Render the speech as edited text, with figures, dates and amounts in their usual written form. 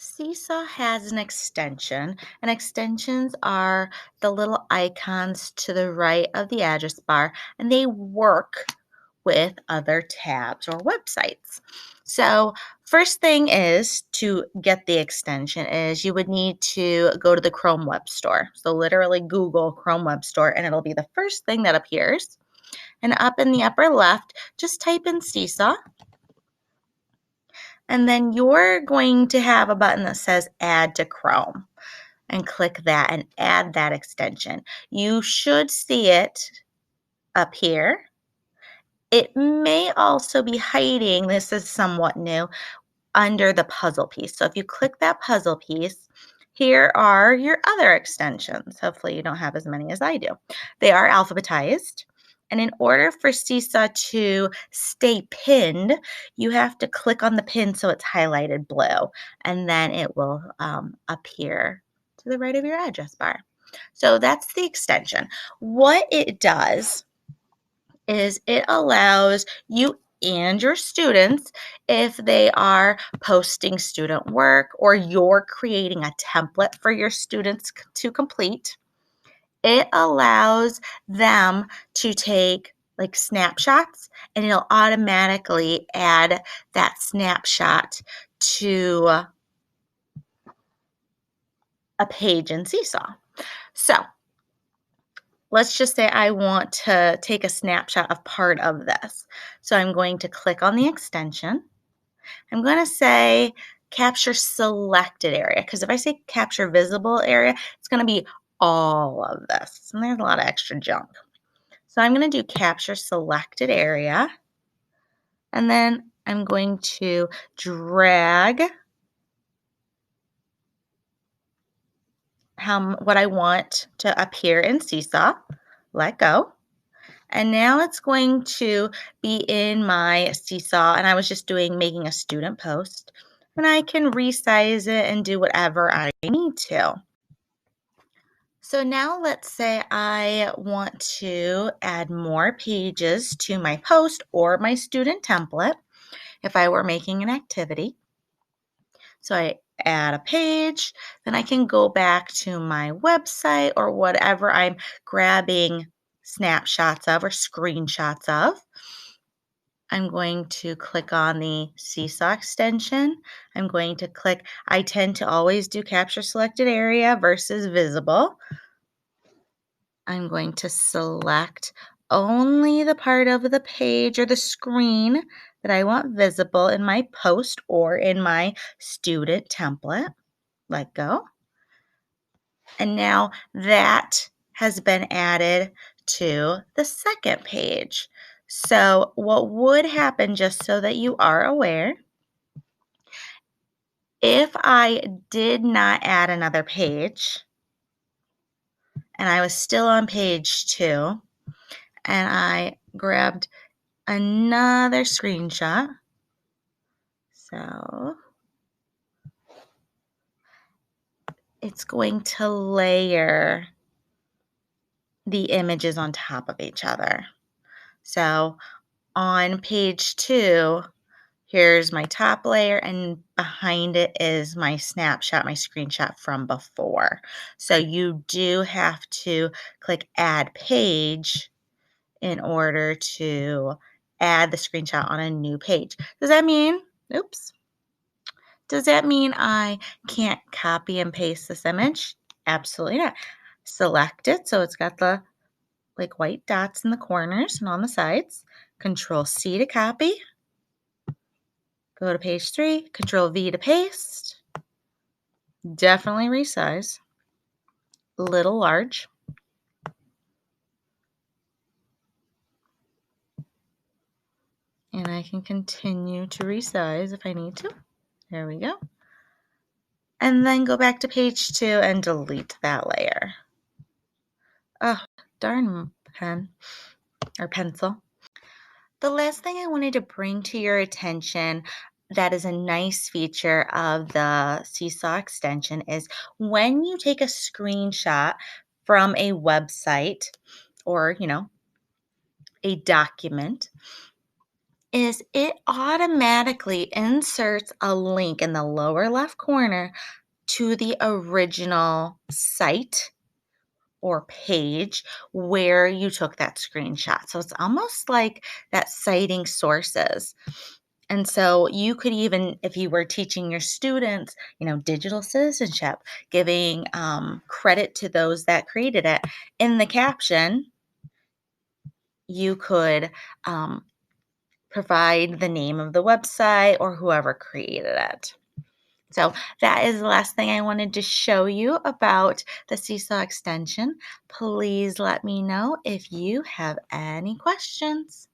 Seesaw has an extension, and extensions are the little icons to the right of the address bar, and they work with other tabs or websites. So, first thing is to get the extension is you would need to go to the Chrome Web Store. So, literally Google Chrome Web Store, and it'll be the first thing that appears. And up in the upper left, just type in Seesaw. And then you're going to have a button that says Add to Chrome and click that and add that extension. You should see it up here. It may also be hiding, this is somewhat new, under the puzzle piece. So if you click that puzzle piece, here are your other extensions. Hopefully you don't have as many as I do. They are alphabetized. And in order for Seesaw to stay pinned, you have to click on the pin so it's highlighted blue, and then it will appear to the right of your address bar. So that's the extension. What it does is it allows you and your students, if they are posting student work or you're creating a template for your students to complete, it allows them to take like snapshots, and it'll automatically add that snapshot to a page in Seesaw. So let's just say I want to take a snapshot of part of this. So I'm going to click on the extension. I'm going to say capture selected area, because if I say capture visible area, it's going to be all of this. And there's a lot of extra junk. So I'm going to do capture selected area. And then I'm going to drag what I want to appear in Seesaw. Let go. And now it's going to be in my Seesaw, and I was just making a student post, and I can resize it and do whatever I need to. So now let's say I want to add more pages to my post or my student template if I were making an activity. So I add a page, then I can go back to my website or whatever I'm grabbing snapshots of or screenshots of. I'm going to click on the Seesaw extension. I'm going to click, I tend to always do capture selected area versus visible. I'm going to select only the part of the page or the screen that I want visible in my post or in my student template. Let go. And now that has been added to the second page. So what would happen, just so that you are aware, if I did not add another page and I was still on page 2 and I grabbed another screenshot, so it's going to layer the images on top of each other. So on page 2, here's my top layer, and behind it is my snapshot, my screenshot from before. So you do have to click Add Page in order to add the screenshot on a new page. Does that mean I can't copy and paste this image? Absolutely not. Select it so it's got the white dots in the corners and on the sides. Control C to copy. Go to page 3, Control V to paste. Definitely resize. Little large. And I can continue to resize if I need to. There we go. And then go back to page 2 and delete that layer. Oh, darn pen or pencil. The last thing I wanted to bring to your attention that is a nice feature of the Seesaw extension is when you take a screenshot from a website or, a document, is it automatically inserts a link in the lower left corner to the original site or page where you took that screenshot. So it's almost like that citing sources. And so you could even, if you were teaching your students, digital citizenship, giving credit to those that created it, in the caption, you could provide the name of the website or whoever created it. So that is the last thing I wanted to show you about the Seesaw extension. Please let me know if you have any questions.